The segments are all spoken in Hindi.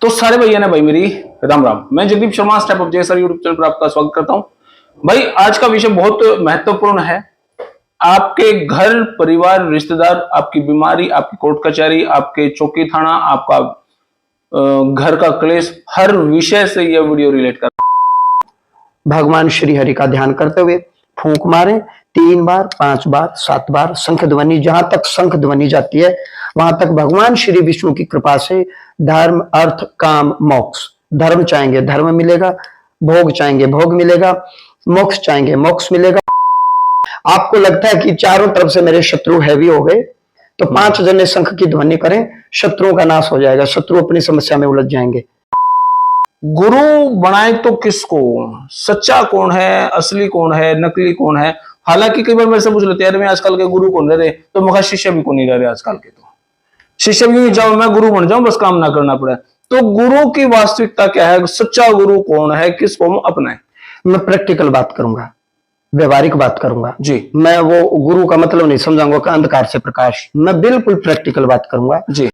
तो सारे भैया ने भाई मेरी राम राम। मैं जगदीप शर्मा स्टेप ऑफ जय सर यूट्यूब चैनल पर आपका स्वागत करता हूं। भाई आज का विषय बहुत महत्वपूर्ण है। आपके घर परिवार रिश्तेदार, आपकी बीमारी, आपकी कोर्ट कचहरी, आपके चौकी थाना, आपका घर का क्लेश, हर विषय से यह वीडियो रिलेट कर। भगवान श्री हरि का ध्यान करते हुए फूंक मारें 3 बार, 5 बार, 7 बार। शंख ध्वनि, जहां तक शंख ध्वनि जाती है वहां तक भगवान श्री विष्णु की कृपा से धर्म, अर्थ, काम, मोक्ष। धर्म चाहेंगे धर्म मिलेगा, भोग चाहेंगे भोग मिलेगा, मोक्ष चाहेंगे मोक्ष मिलेगा। आपको लगता है कि चारों तरफ से मेरे शत्रु हैवी हो गए, तो 5 जने शंख की ध्वनि करें, शत्रुओं का नाश हो जाएगा, शत्रु अपनी समस्या में उलझ जाएंगे। गुरु बनाए तो किसको? सच्चा कौन है, असली कौन है, नकली कौन है? हालांकि कई बार मेरे से पूछ लेते हैं, मैं आजकल के गुरु कौन रह रहे, तो मगर शिष्य भी कौन नहीं रह रहे आजकल के। तो शिष्य भी जाओ, मैं गुरु बन जाऊं, बस काम ना करना पड़े। तो गुरु की वास्तविकता क्या है? सच्चा गुरु कौन है, किसको हम अपनाएं? मैं प्रैक्टिकल बात करूंगा, व्यवहारिक बात करूंगा जी। मैं वो गुरु का मतलब नहीं समझाऊंगा कि अंधकार से प्रकाश। मैं बिल्कुल प्रैक्टिकल बात करूंगा जी।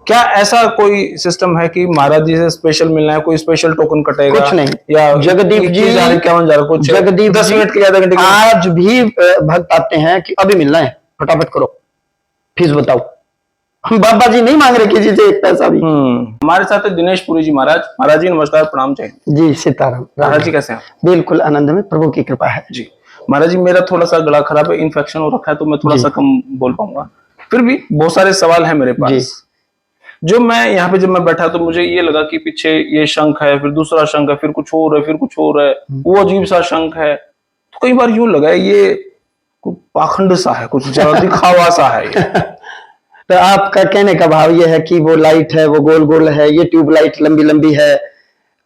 क्या ऐसा कोई सिस्टम है कि महाराज जी से स्पेशल मिलना है, कोई स्पेशल टोकन कटेगा? कुछ नहीं। या जगदीप जी, कुछ जगदीप 10 मिनट के, आधा घंटे के आज भी भक्त आते हैं कि अभी मिलना है, फटाफट करो, फीस बताओ। हम बाबा जी नहीं मांग रहे किसी से एक पैसा भी। हमारे साथ है दिनेश पुरी जी महाराज। महाराज जी नमस्कार, प्रणाम चाहिए जी। सीताराम। महाराज जी कैसे हैं? बिल्कुल आनंद में, प्रभु की कृपा है जी। महाराज जी मेरा थोड़ा सा गला खराब है, इन्फेक्शन हो रखा है, तो मैं थोड़ा सा कम बोल पाऊंगा। फिर भी बहुत सारे सवाल है मेरे पास। जो मैं यहाँ पे जब मैं बैठा तो मुझे ये लगा कि पीछे ये शंख है, फिर दूसरा शंख है, फिर कुछ और है, फिर कुछ और है, वो अजीब सा शंख है। तो कई बार यूं लगा ये कुछ पाखंड सा है, कुछ ज्यादा दिखावा सा है ये। तो आपका कहने का भाव ये है कि वो लाइट है, वो गोल गोल है, ये ट्यूब लाइट लंबी लंबी है,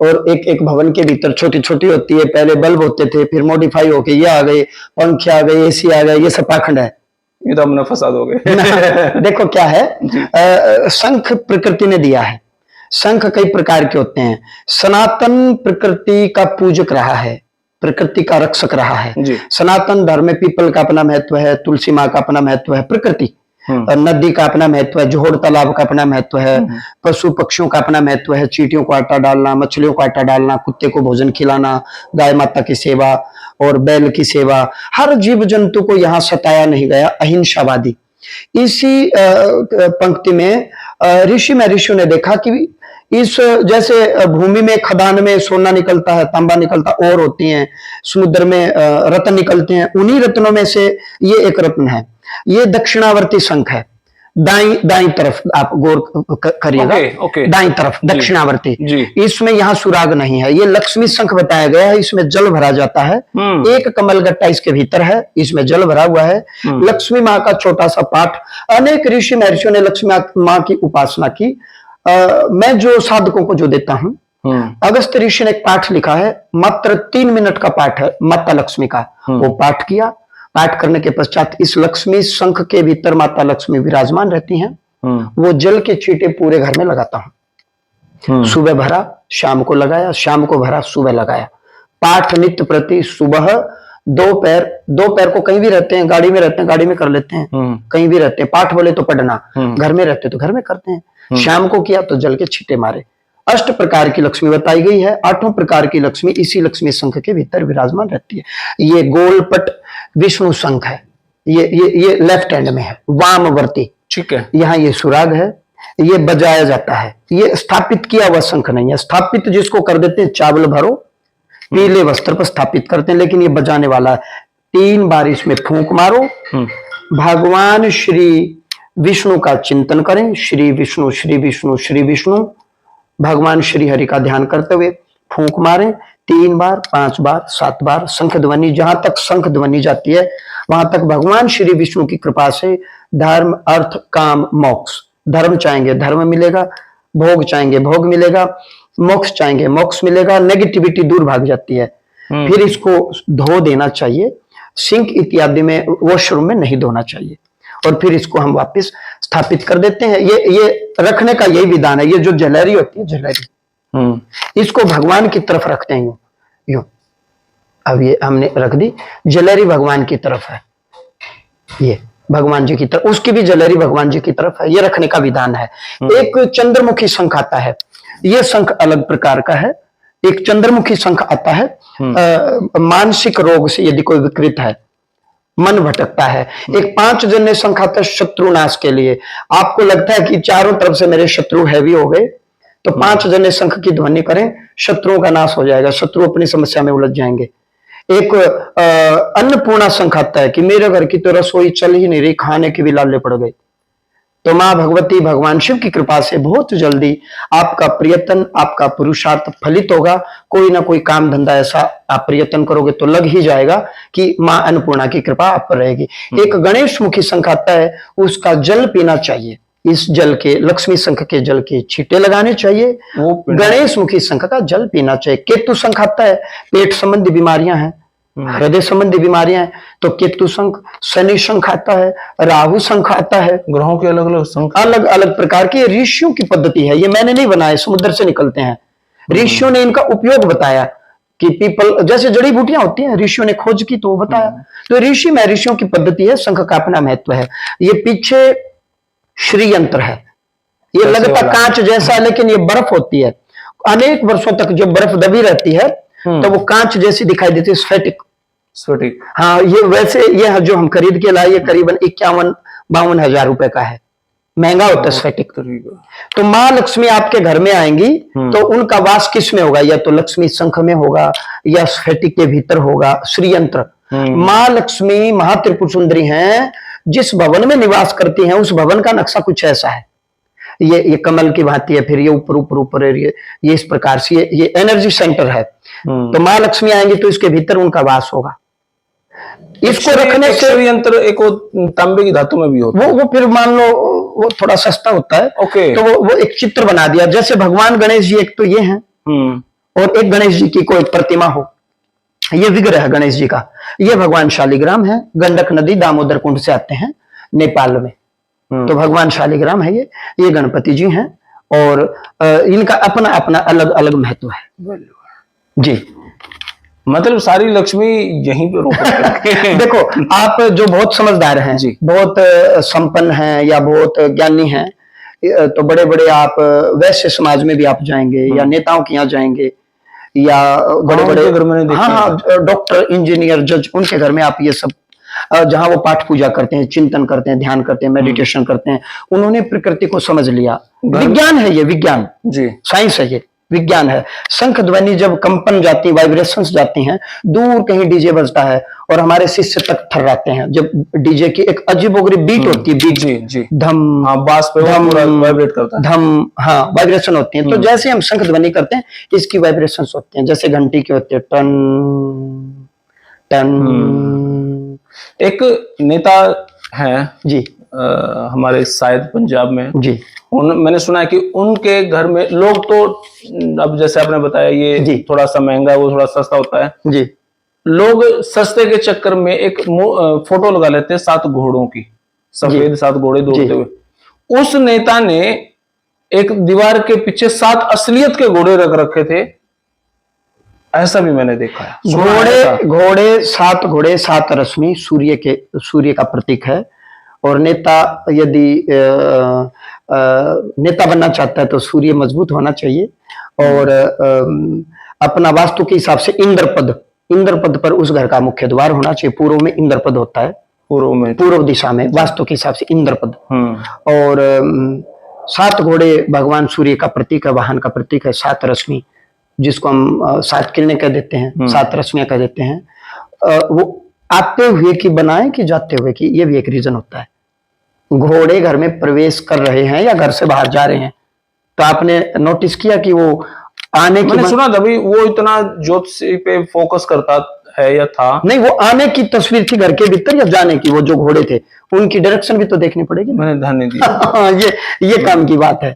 और एक एक भवन के भीतर छोटी छोटी होती है। पहले बल्ब होते थे, फिर मॉडिफाई होके ये आ गए, पंखे आ गए, एसी आ गए, ये सब पाखंड है। ये तो हमने फसाद हो गए। देखो क्या है, शंख प्रकृति ने दिया है। शंख कई प्रकार के होते हैं। सनातन प्रकृति का पूजक रहा है, प्रकृति का रक्षक रहा है। सनातन धर्म में पीपल का अपना महत्व है, तुलसी माँ का अपना महत्व है, प्रकृति नदी का अपना महत्व है, जोहड़ तालाब का अपना महत्व है, पशु पक्षियों का अपना महत्व है, चींटियों को आटा डालना, मछलियों को आटा डालना, कुत्ते को भोजन खिलाना, गाय माता की सेवा और बैल की सेवा। हर जीव जंतु को यहाँ सताया नहीं गया, अहिंसावादी। इसी पंक्ति में ऋषियों ने देखा कि इस जैसे भूमि में खदान में सोना निकलता है, तांबा निकलता, और होती हैं, समुद्र में रत्न निकलते हैं, उन्हीं रत्नों में से ये एक रत्न है। ये दक्षिणावर्ती शंख है। दाई तरफ आप गौर करिएगा, दाई तरफ दक्षिणावर्ती। इसमें यहाँ सुराग नहीं है। ये लक्ष्मी शंख बताया गया है, इसमें जल भरा जाता है। एक कमल गट्टा इसके भीतर है, इसमें जल भरा हुआ है। लक्ष्मी माँ का छोटा सा पाठ। अनेक ऋषि महर्षियों ने लक्ष्मी माँ की उपासना की। मैं जो साधकों को जो देता हूँ, अगस्त ऋषि ने एक पाठ लिखा है, मात्र 3 मिनट का पाठ है माता लक्ष्मी का। वो पाठ किया। पाठ करने के पश्चात इस लक्ष्मी शंख के भीतर माता लक्ष्मी विराजमान रहती हैं। वो जल के छींटे पूरे घर में लगाता हूं। सुबह भरा, शाम को लगाया, शाम को भरा, सुबह लगाया। पाठ नित्य प्रति सुबह, दोपहर को कहीं भी रहते हैं, गाड़ी में रहते हैं, गाड़ी में कर लेते हैं, कहीं भी रहते हैं। पाठ बोले तो पढ़ना, घर में रहते तो घर में करते हैं। शाम को किया तो जल के छींटे मारे। 8 प्रकार की लक्ष्मी बताई गई है। 8 प्रकार की लक्ष्मी इसी लक्ष्मी शंख के भीतर विराजमान रहती है। ये गोलपट विष्णु शंख है। ये लेफ्ट हैंड में है, वामवर्ती। ठीक है। यहाँ ये सुराग है, ये बजाया जाता है। ये स्थापित किया हुआ शंख नहीं है। स्थापित जिसको कर देते हैं, चावल भरो, पीले वस्त्र पर स्थापित करते हैं, लेकिन ये बजाने वाला है। 3 बार इसमें फूंक मारो। भगवान श्री विष्णु का चिंतन करें। श्री विष्णु, श्री विष्णु, श्री विष्णु। भगवान श्री हरि का ध्यान करते हुए फूंक मारें 3 बार, 5 बार, 7 बार। शंख ध्वनि, जहां तक शंख ध्वनि जाती है वहां तक भगवान श्री विष्णु की कृपा से धर्म, अर्थ, काम, मोक्ष। धर्म चाहेंगे धर्म मिलेगा, भोग चाहेंगे भोग मिलेगा, मोक्ष चाहेंगे मोक्ष मिलेगा। नेगेटिविटी दूर भाग जाती है। फिर इसको धो देना चाहिए, सिंक इत्यादि में, वॉशरूम में नहीं धोना चाहिए, और फिर इसको हम वापस स्थापित कर देते हैं। ये रखने का यही विधान है। ये जो जलेरी होती है, जलेरी, इसको भगवान की तरफ रखते हैं, यूं। अब ये हमने रख दी, जलेरी भगवान की तरफ है, ये भगवान जी की तरफ, उसकी भी जलेरी भगवान जी की तरफ है। ये रखने का विधान है। एक चंद्रमुखी शंख आता है, ये शंख अलग प्रकार का है। एक चंद्रमुखी शंख आता है, मानसिक रोग से यदि कोई विकृत है, मन भटकता है। एक 5 जन्य शंख आता है शत्रुनाश के लिए। आपको लगता है कि चारों तरफ से मेरे शत्रु हैवी हो गए, तो 5 जन्य शंख की ध्वनि करें, शत्रुओं का नाश हो जाएगा, शत्रु अपनी समस्या में उलझ जाएंगे। एक अन्नपूर्णा शंख आता है कि मेरे घर की तो रसोई चल ही नहीं रही, खाने के भी लाले पड़ गए। तो मां भगवती, भगवान शिव की कृपा से बहुत जल्दी आपका प्रयत्न, आपका पुरुषार्थ फलित होगा। कोई ना कोई काम धंधा ऐसा आप प्रयत्न करोगे तो लग ही जाएगा कि मां अन्नपूर्णा की कृपा आप पर रहेगी। एक गणेश मुखी शंख आता है, उसका जल पीना चाहिए। इस जल के, लक्ष्मी शंख के जल के छींटे लगाने चाहिए, गणेश मुखी शंख का जल पीना चाहिए। केतु शंख आता है, पेट संबंधी बीमारियां हैं, हृदय संबंधी बीमारियां हैं, तो केतु शंख। शनि शंख आता है, राहु शंख आता है। ग्रहों के अलग अलग शंख, अलग अलग प्रकार की ऋषियों की पद्धति है, ये मैंने नहीं बनाया, समुद्र से निकलते हैं। ऋषियों ने इनका उपयोग बताया कि पीपल जैसे जड़ी बूटियां होती हैं, ऋषियों ने खोज की तो वो बताया। तो ऋषि में ऋषियों की पद्धति है, शंख का अपना महत्व है। ये पीछे श्री यंत्र है, ये लगता कांच जैसा है, लेकिन ये बर्फ होती है। अनेक वर्षों तक जब बर्फ दबी रहती है तो वो कांच जैसी दिखाई देती है, स्फटिक। स्फटिक, हाँ, ये वैसे ये जो हम खरीद के लाए, ये करीबन 51-52 हजार रुपए का है, महंगा होता है स्फटिक। तो माँ लक्ष्मी आपके घर में आएंगी तो उनका वास किस में होगा? या तो लक्ष्मी शंख में होगा या स्फटिक के भीतर होगा, श्री यंत्र। माँ लक्ष्मी महात्रिपुर सुंदरी हैं, जिस भवन में निवास करती हैं उस भवन का नक्शा कुछ ऐसा है। ये कमल की भांति है, फिर ये ऊपर ऊपर ऊपर ये इस प्रकार से ये एनर्जी सेंटर है। तो माँ लक्ष्मी आएंगी तो इसके भीतर उनका वास होगा। इसको रखने से यंत्र एक तांबे की धातु में भी होता है, वो फिर मान लो वो थोड़ा सस्ता होता है। ओके। तो वो एक चित्र बना दिया, जैसे भगवान गणेश जी एक तो ये हैं, और एक गणेश जी की कोई प्रतिमा हो, ये विग्रह है गणेश जी का। ये भगवान शालिग्राम है, गंडक नदी दामोदर कुंड से आते हैं नेपाल में, तो भगवान शालिग्राम है ये गणपति जी हैं, और इनका अपना अपना अलग अलग महत्व है जी। मतलब सारी लक्ष्मी यहीं पे रोक देखो, आप जो बहुत समझदार हैं जी, बहुत संपन्न हैं या बहुत ज्ञानी हैं, तो बड़े बड़े आप वैश्य समाज में भी आप जाएंगे या नेताओं के यहाँ जाएंगे या बड़े बड़े घर में, हाँ, डॉक्टर, इंजीनियर, जज, उनके घर में आप ये सब जहां वो पाठ पूजा करते हैं, चिंतन करते हैं, ध्यान करते हैं, मेडिटेशन करते हैं, उन्होंने प्रकृति को समझ लिया। विज्ञान है ये, विज्ञान जी, साइंस है ये, विज्ञान है। शंख ध्वनि जब कंपन जाती, वाइब्रेशंस जाती हैं, दूर कहीं डीजे बजता है और हमारे शिष्य तक थर्राते हैं। जब डीजे की एक अजीबोगरीब बीट होती है, बीट जी जी, धम, हाँ, बास पे वाइब्रेट करता है, धम, हाँ, वाइब्रेशन होती है। तो जैसे हम शंख ध्वनि करते हैं, इसकी वाइब्रेशंस होती हैं, जैसे घंटी की होती है, टन टन। एक नेता है जी, हमारे शायद पंजाब में जी, मैंने सुना है कि उनके घर में लोग तो, अब जैसे आपने बताया ये थोड़ा सा महंगा है, वो थोड़ा सस्ता होता है जी, लोग सस्ते के चक्कर में एक फोटो लगा लेते हैं 7 घोड़ों की, सफेद 7 घोड़े दौड़ते हुए। उस नेता ने एक दीवार के पीछे 7 असलियत के घोड़े रख रखे थे, ऐसा भी मैंने देखा है। घोड़े 7 घोड़े, 7 रश्मि सूर्य का प्रतीक है। और नेता यदि नेता बनना चाहता है तो सूर्य मजबूत होना चाहिए, और अपना वास्तु के हिसाब से इंद्रपद पर उस घर का मुख्य द्वार होना चाहिए। पूर्व में इंद्रपद होता है, पूर्व दिशा में वास्तु के हिसाब से इंद्रपद। और 7 घोड़े भगवान सूर्य का प्रतीक है, वाहन का प्रतीक है। 7 रश्मि, जिसको हम 7 किरणें कह देते हैं, 7 रश्मियां कह देते हैं। वो आते हुए की बनाए कि जाते हुए की, ये भी एक रीजन होता है। घोड़े घर में प्रवेश कर रहे हैं या घर से बाहर जा रहे हैं, तो आपने नोटिस किया कि वो आने की, मैंने सुना था भाई वो इतना ज्योतिषी पे फोकस करता है या था, नहीं, वो आने की तस्वीर थी घर के भीतर या जाने की। वो जो घोड़े थे उनकी डायरेक्शन भी तो देखनी पड़ेगी, मैंने ध्यान नहीं दिया। ये काम की बात है।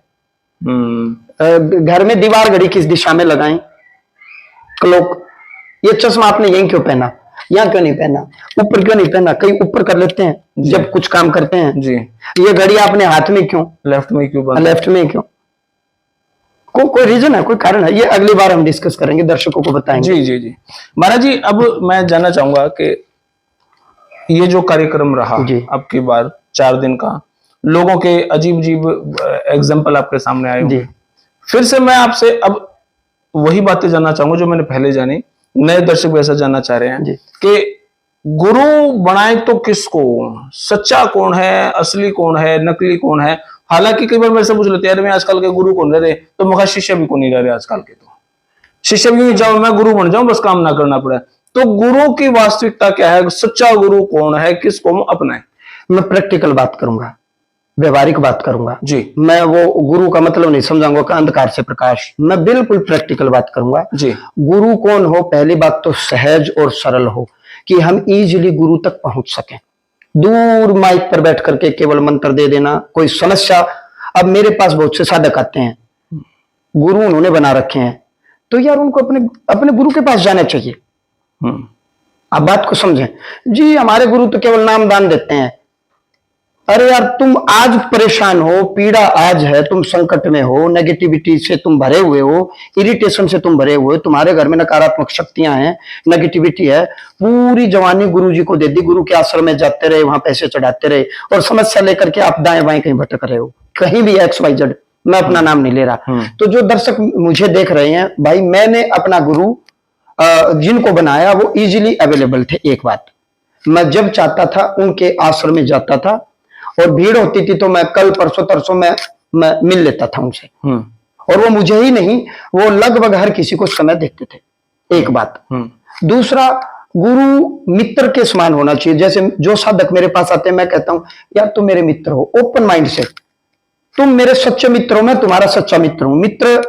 घर में दीवार घड़ी किस दिशा में लगाएं, क्लॉक। ये चश्मा आपने यहीं क्यों पहना, यहाँ क्यों नहीं पहना, ऊपर क्यों नहीं पहना? कई ऊपर कर लेते हैं जब कुछ काम करते हैं जी। ये घड़ी आपने हाथ में क्यों, लेफ्ट में क्यों, लेफ्ट में क्यों? कोई रीजन है, कोई कारण है? ये अगली बार हम डिस्कस करेंगे, दर्शकों को बताएंगे। जी जी जी। महाराज जी, अब मैं जानना चाहूंगा कि ये जो कार्यक्रम रहा अब की बार 4 दिन का, लोगों के अजीब अजीब एग्जाम्पल आपके सामने आए, फिर से मैं आपसे अब वही बातें जानना चाहूंगा जो मैंने पहले जानी, नए दर्शक भी ऐसा जानना चाह रहे हैं कि गुरु बनाए तो किसको, सच्चा कौन है, असली कौन है, नकली कौन है। हालांकि कई बार मेरे से पूछ लेते हैं, यार मैं आजकल के गुरु कौन रह रहे, तो मैं शिष्य भी कौन नहीं रह रहे आजकल के, तो शिष्य भी नहीं जाओ, मैं गुरु बन जाऊं बस, काम ना करना पड़े। तो गुरु की वास्तविकता क्या है, सच्चा गुरु कौन है, किसको हम अपनाएं? मैं प्रैक्टिकल बात करूंगा, व्यवहारिक बात करूंगा जी। मैं वो गुरु का मतलब नहीं समझाऊंगा कि अंधकार से प्रकाश, मैं बिल्कुल प्रैक्टिकल बात करूंगा जी। गुरु कौन हो, पहली बात तो सहज और सरल हो कि हम इजीली गुरु तक पहुंच सकें। दूर माइक पर बैठ करके केवल मंत्र दे देना, कोई समस्या, अब मेरे पास बहुत से साधक आते हैं, गुरु उन्होंने बना रखे हैं, तो यार उनको अपने अपने गुरु के पास जाना चाहिए। आप बात को समझें जी, हमारे गुरु तो केवल नाम दान देते हैं। अरे यार तुम आज परेशान हो, पीड़ा आज है, तुम संकट में हो, नेगेटिविटी से तुम भरे हुए हो, इरिटेशन से तुम भरे हुए हो, तुम्हारे घर में नकारात्मक शक्तियां हैं, नेगेटिविटी है, पूरी जवानी गुरु जी को दे दी, गुरु के आश्रम में जाते रहे, वहां पैसे चढ़ाते रहे, और समस्या लेकर के आप दाएं बाएं कहीं भटक रहे हो, कहीं भी XYZ, मैं अपना नाम नहीं ले रहा। तो जो दर्शक मुझे देख रहे हैं भाई, मैंने अपना गुरु जिनको बनाया वो इजीली अवेलेबल थे। एक बात, मैं जब चाहता था उनके आश्रम में जाता था, और भीड़ होती थी तो मैं कल परसों तरसों मैं मिल लेता था उनसे, और वो मुझे ही नहीं, वो लगभग हर किसी को समय देते थे। एक बात। दूसरा, गुरु मित्र के समान होना चाहिए। जैसे जो साधक मेरे पास आते हैं, मैं कहता हूं यार तुम मेरे मित्र हो, ओपन माइंड से, तुम मेरे सच्चे मित्र हो, मैं तुम्हारा सच्चा मित्र हूं। मित्र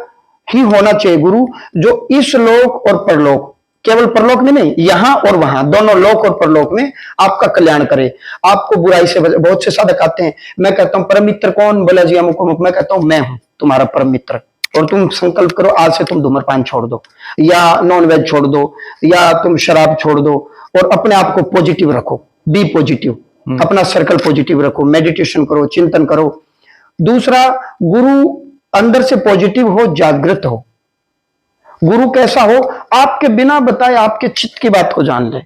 ही होना चाहिए गुरु, जो इस लोक और परलोक, केवल परलोक में नहीं, यहां और वहां, दोनों लोक और परलोक में आपका कल्याण करे, आपको बुराई से बचे। बहुत से साधक आते हैं, मैं कहता हूं परम मित्र कौन, बोला जी अमुक अमुक, मैं कहता हूं मैं हूं तुम्हारा परम मित्र, और तुम संकल्प करो आज से तुम धूम्रपान छोड़ दो, या नॉनवेज छोड़ दो, या तुम शराब छोड़ दो, और अपने आप को पॉजिटिव रखो, बी पॉजिटिव, अपना सर्कल पॉजिटिव रखो, मेडिटेशन करो, चिंतन करो। दूसरा, गुरु अंदर से पॉजिटिव हो, जागृत हो। गुरु कैसा हो, आपके बिना बताए आपके चित्त की बात को जान ले,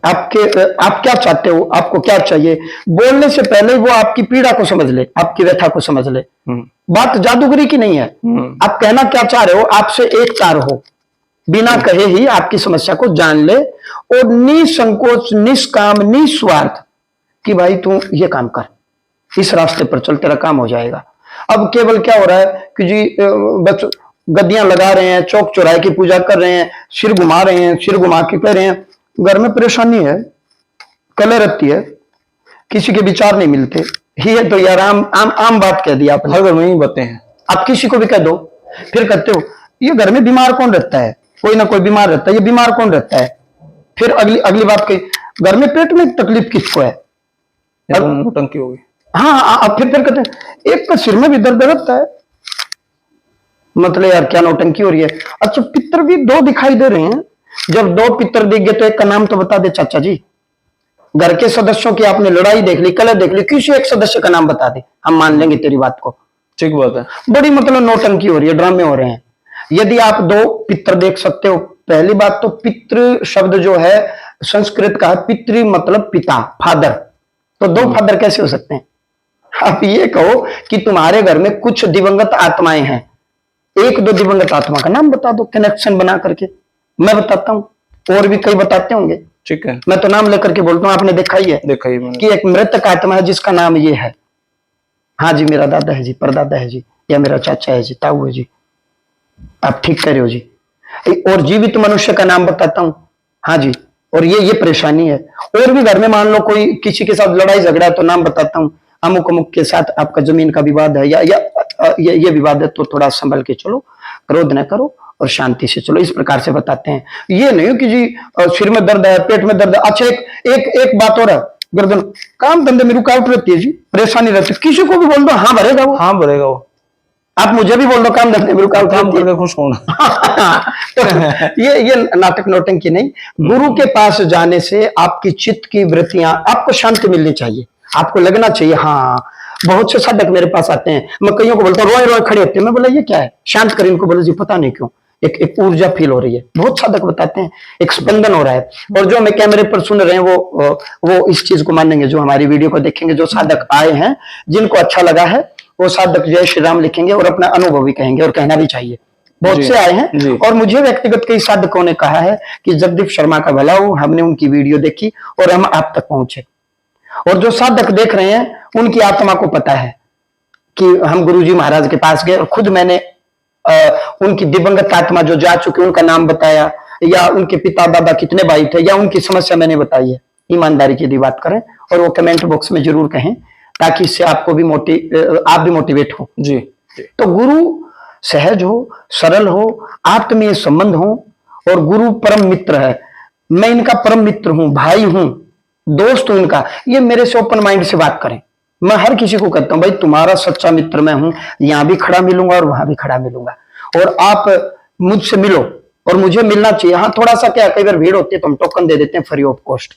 आप क्या चाहते हो, आपको क्या चाहिए, बोलने से पहले वो आपकी पीड़ा को समझ ले, आपकी व्यथा को समझ ले। बात जादूगरी की नहीं है, आप कहना क्या चाह रहे हो, आपसे एक तार हो, बिना कहे ही आपकी समस्या को जान ले, और निसंकोच, निष्काम, निस्वार्थ कि भाई तू ये काम कर, इस रास्ते पर चल, तेरा काम हो जाएगा। अब केवल क्या हो रहा है कि जी बस गद्दियां लगा रहे हैं, चौक चौराहे की पूजा कर रहे हैं, सिर घुमा रहे हैं, सिर घुमा के कह रहे हैं, घर में परेशानी है, कलह रहती है, किसी के विचार नहीं मिलते, ये तो यार आम बात कह दी आपने, हर घर में ही बातें हैं, आप किसी को भी कह दो, फिर कहते हो ये घर में बीमार कौन रहता है, कोई ना कोई बीमार रहता है, ये बीमार कौन रहता है, फिर अगली बात कही, घर में पेट में तकलीफ किसको है, नौटंकी होगी। हाँ, फिर कहते हैं एक का सिर में भी दर्द रहता है, मतलब यार क्या नौटंकी हो रही है। अच्छा, पितर भी दो दिखाई दे रहे हैं, जब दो पितर दिख गए तो एक का नाम तो बता दे चाचा जी। घर के सदस्यों की आपने लड़ाई देख ली, कलह देख ली, किसी एक सदस्य का नाम बता दे, हम मान लेंगे तेरी बात को, ठीक बात है। बड़ी मतलब नौटंकी हो रही है, ड्रामे हो रहे हैं। यदि आप दो पितर देख सकते हो, पहली बात तो पितृ शब्द जो है संस्कृत का है, पितृ मतलब पिता, फादर, तो दो फादर कैसे हो सकते हैं। आप ये कहो कि तुम्हारे घर में कुछ दिवंगत आत्माएं हैं, एक दो दिवंगत आत्मा का नाम बता दो, कनेक्शन बना करके, मैं बताता हूं, और भी कई बताते होंगे, ठीक है, मैं तो नाम लेकर के बोलता हूं, आपने देखा ही है, देखा ही मैंने, कि एक मृतक आत्मा है जिसका नाम ये है, हाँ जी मेरा दादा है जी, परदादा है जी, या मेरा चाचा है जी, ताऊ है जी, आप ठीक कह रहे हो जी। और जीवित मनुष्य का नाम बताता हूं, हाँ जी, और ये परेशानी है। और भी घर में मान लो कोई किसी के साथ लड़ाई झगड़ा है तो नाम बताता हूं, अमुक अमुक के साथ आपका जमीन का विवाद है, या ये विवाद है, तो थोड़ा संभल के चलो, क्रोध न करो और शांति से चलो, इस प्रकार से बताते हैं। ये नहीं कि जी सिर में दर्द है, पेट में दर्द है। अच्छा, एक बात और है, गर्दन, काम धंधे में रुकावट रहती है जी, परेशानी रहती है, किसी को भी बोल दो, हाँ भरेगा वो, हाँ भरेगा वो, आप मुझे भी बोल दो काम धंधे में रुकावट रहती है, खुश होना। तो ये नाटक नौटंकी नहीं। गुरु के पास जाने से आपकी चित्त की वृत्तियां, आपको शांति मिलनी चाहिए, आपको लगना चाहिए हाँ। बहुत से साधक मेरे पास आते हैं, मैं कईयों को बोलता हूँ रोए रोए खड़े होते हैं, मैं बोला ये क्या है, शांत कर इनको, बोले जी पता नहीं क्यों एक ऊर्जा फील हो रही है। बहुत साधक बताते हैं एक स्पंदन हो रहा है, और जो हमें कैमरे पर सुन रहे हैं वो इस चीज को मानेंगे, जो हमारी वीडियो को देखेंगे, जो साधक आए हैं जिनको अच्छा लगा है वो साधक जय श्री राम लिखेंगे और अपना अनुभव भी कहेंगे, और कहना भी चाहिए। बहुत से आए हैं और मुझे व्यक्तिगत कई साधकों ने कहा है कि जगदीप शर्मा का भला हो, हमने उनकी वीडियो देखी और हम आप तक पहुंचे। और जो साधक देख रहे हैं उनकी आत्मा को पता है कि हम गुरुजी महाराज के पास गए और खुद मैंने उनकी दिवंगत आत्मा जो जा चुके उनका नाम बताया, या उनके पिता दादा कितने भाई थे, या उनकी समस्या मैंने बताई है। ईमानदारी की यदि बात करें और वो कमेंट बॉक्स में जरूर कहें, ताकि इससे आपको भी आप भी मोटिवेट हो जी। तो गुरु सहज हो, सरल हो, आत्मीय संबंध हो, और गुरु परम मित्र है। मैं इनका परम मित्र हूं, भाई हूं, दोस्त हूं इनका। ये मेरे से ओपन माइंड से बात करें। मैं हर किसी को कहता हूं भाई तुम्हारा सच्चा मित्र मैं हूं, यहां भी खड़ा मिलूंगा और वहां भी खड़ा मिलूंगा, और आप मुझसे मिलो और मुझे मिलना चाहिए। हाँ, थोड़ा सा क्या कई बार भीड़ होती है तो हम टोकन दे देते हैं फ्री ऑफ कॉस्ट,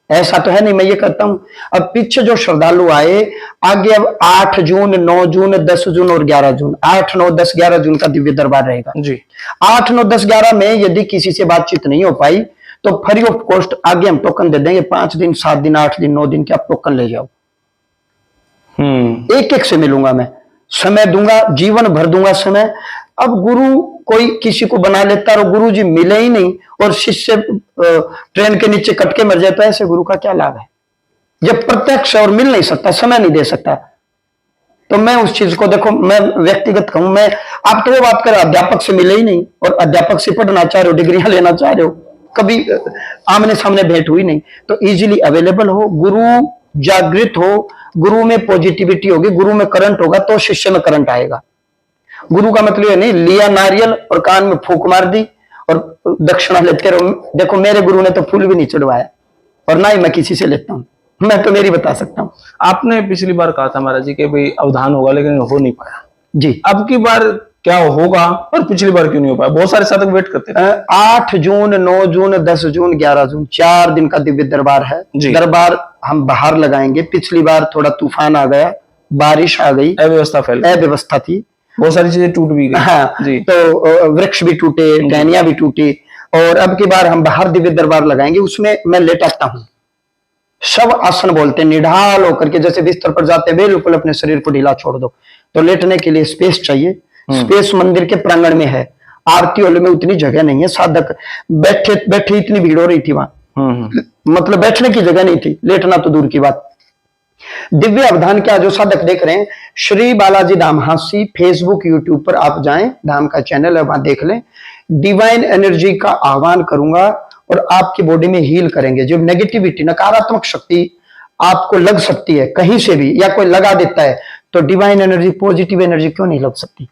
ऐसा तो है नहीं। मैं ये कहता हूं अब पीछे जो श्रद्धालु आए, आगे अब 8 जून, 9 जून, 10 जून और 11 जून, 8, 9, 10, 11 जून का दिव्य दरबार रहेगा जी। 8, 9, 10, 11 में यदि किसी से बातचीत नहीं हो पाई तो फ्री ऑफ कॉस्ट आगे हम टोकन दे देंगे। 5 दिन, 7 दिन, 8 दिन, 9 दिन के आप टोकन ले जाओ। एक एक से मिलूंगा मैं, समय दूंगा, जीवन भर दूंगा समय। अब गुरु कोई किसी को बना लेता है और गुरु जी मिले ही नहीं और शिष्य ट्रेन के नीचे कट के मर जाता है, ऐसे गुरु का क्या लाभ है? जब प्रत्यक्ष और मिल नहीं सकता, समय नहीं दे सकता, तो मैं उस चीज को देखो, मैं व्यक्तिगत कहूं, मैं आप तो वो बात करें अध्यापक से मिले ही नहीं और अध्यापक से पढ़ना चाह रहे हो, डिग्रियां लेना चाह रहे हो, कभी आमने सामने भेंट हुई नहीं, तो इजीली अवेलेबल हो। गुरु जागृत हो, गुरु में पॉजिटिविटी होगी, गुरु में करंट होगा तो शिष्य में करंट आएगा। गुरु का मतलब ये नहीं लिया नारियल और कान में फूंक मार दी और दक्षिणा लेते रहो। देखो मेरे गुरु ने तो फूल भी नहीं चढ़वाया और ना ही मैं किसी से लेता हूं, मैं तो मेरी बता सकता हूं। आपने पिछली बार कहा था महाराज जी कि भाई अवधान होगा, लेकिन हो नहीं पाया जी। अब की बार क्या होगा और पिछली बार क्यों नहीं हो पाया? बहुत सारे साधक वेट करते थे। 8 जून, 9 जून, 10 जून, 11 जून 4 दिन का दिव्य दरबार है। दरबार हम बाहर लगाएंगे। पिछली बार थोड़ा तूफान आ गया, बारिश आ गई, अव्यवस्था थी, बहुत सारी चीजें टूट भी गई। हाँ जी। तो वृक्ष भी टूटे, टहनियां भी टूटी, और अब की बार हम बाहर दिव्य दरबार लगाएंगे। उसमें मैं लेटाता हूं, शव आसन बोलते हैं, निढाल होकर के, जैसे बिस्तर पर जाते हैं बिल्कुल अपने शरीर को ढीला छोड़ दो। तो लेटने के लिए स्पेस चाहिए। स्पेस मंदिर के प्रांगण में है। आरती हॉल में उतनी जगह नहीं है, साधक बैठे बैठे इतनी भीड़ हो रही थी वहां, मतलब बैठने की जगह नहीं थी, लेटना तो दूर की बात। दिव्य अवधान क्या जो साधक देख रहे हैं, श्री बालाजी धाम हांसी फेसबुक यूट्यूब पर आप जाएं, धाम का चैनल है, वहां देख लें। डिवाइन एनर्जी का आह्वान करूंगा और आपकी बॉडी में हील करेंगे। जो नेगेटिविटी, नकारात्मक शक्ति आपको लग सकती है कहीं से भी, या कोई लगा देता है, तो डिवाइन एनर्जी, पॉजिटिव एनर्जी क्यों नहीं लग सकती?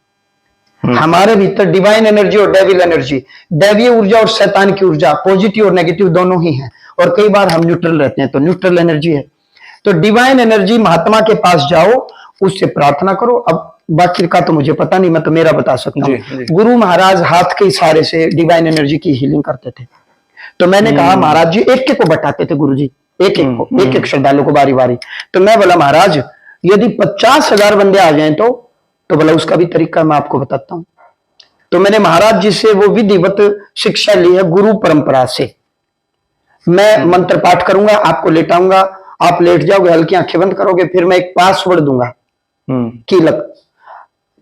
हमारे भीतर डिवाइन एनर्जी और डेविल एनर्जी, दैवीय ऊर्जा और शैतान की ऊर्जा, पॉजिटिव और नेगेटिव दोनों ही हैं। और कई बार हम न्यूट्रल रहते हैं, तो न्यूट्रल एनर्जी है। तो डिवाइन एनर्जी महात्मा के पास जाओ, उससे प्रार्थना करो। अब बाकी का तो मुझे पता नहीं, मैं तो मेरा बता सकता हूँ। गुरु महाराज हाथ के इशारे से डिवाइन एनर्जी की हीलिंग करते थे। तो मैंने कहा महाराज जी एक एक को बटाते थे, गुरु जी एक एक को, एक एक श्रद्धालु को बारी बारी। तो मैं बोला महाराज यदि 50,000 बंदे आ जाएं तो बोला उसका भी तरीका मैं आपको बताता हूं। तो मैंने महाराज जी से वो विधिवत शिक्षा ली है गुरु परंपरा से। मैं मंत्र पाठ करूंगा, आपको लेटाऊंगा, आप लेट जाओगे, हल्की आंखें बंद करोगे, फिर मैं एक पासवर्ड दूंगा कीलक,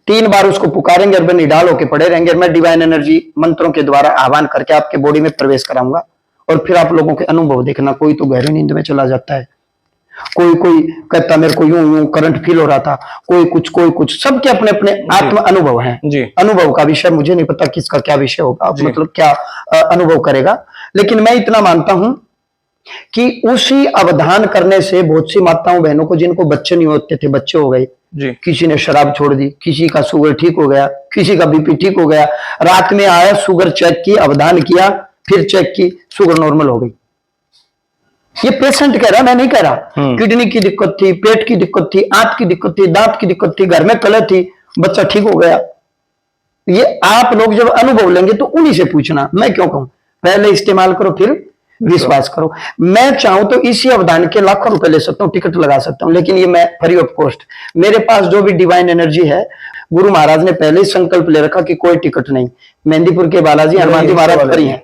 3 बार उसको पुकारेंगे और निडाल होके पड़े रहेंगे। मैं डिवाइन एनर्जी मंत्रों के द्वारा आह्वान करके आपके बॉडी में प्रवेश कराऊंगा और फिर आप लोगों के अनुभव देखना। कोई तो गहरी नींद में चला जाता है, कोई कहता मेरे को यूं करंट फील हो रहा था, कोई कुछ, सबके अपने अपने आत्म अनुभव हैं। अनुभव का विषय मुझे नहीं पता किसका क्या विषय होगा, मतलब क्या अनुभव करेगा, लेकिन मैं इतना मानता हूं कि उसी अवधान करने से बहुत सी माताओं बहनों को जिनको बच्चे नहीं होते थे बच्चे हो गए। किसी ने शराब छोड़ दी, किसी का शुगर ठीक हो गया, किसी का बीपी ठीक हो गया। रात में आया, शुगर चेक की, अवधान किया, फिर चेक की, शुगर नॉर्मल हो गई। ये पेशेंट कह रहा, मैं नहीं कह रहा। किडनी की दिक्कत थी, पेट की दिक्कत थी, आंत की दिक्कत थी, दांत की दिक्कत थी, घर में कलह थी, बच्चा ठीक हो गया। ये आप लोग जब अनुभव लेंगे तो उन्हीं से पूछना, मैं क्यों कहूं। पहले इस्तेमाल करो फिर विश्वास करो। मैं चाहूं तो इसी अवधान के लाखों रुपए ले सकता हूं, टिकट लगा सकता हूं, लेकिन ये मैं फ्री ऑफ कॉस्ट। मेरे पास जो भी डिवाइन एनर्जी है, गुरु महाराज ने पहले ही संकल्प ले रखा कि कोई टिकट नहीं। मेहंदीपुर के बालाजी हनुमान जी महाराज फ्री हैं,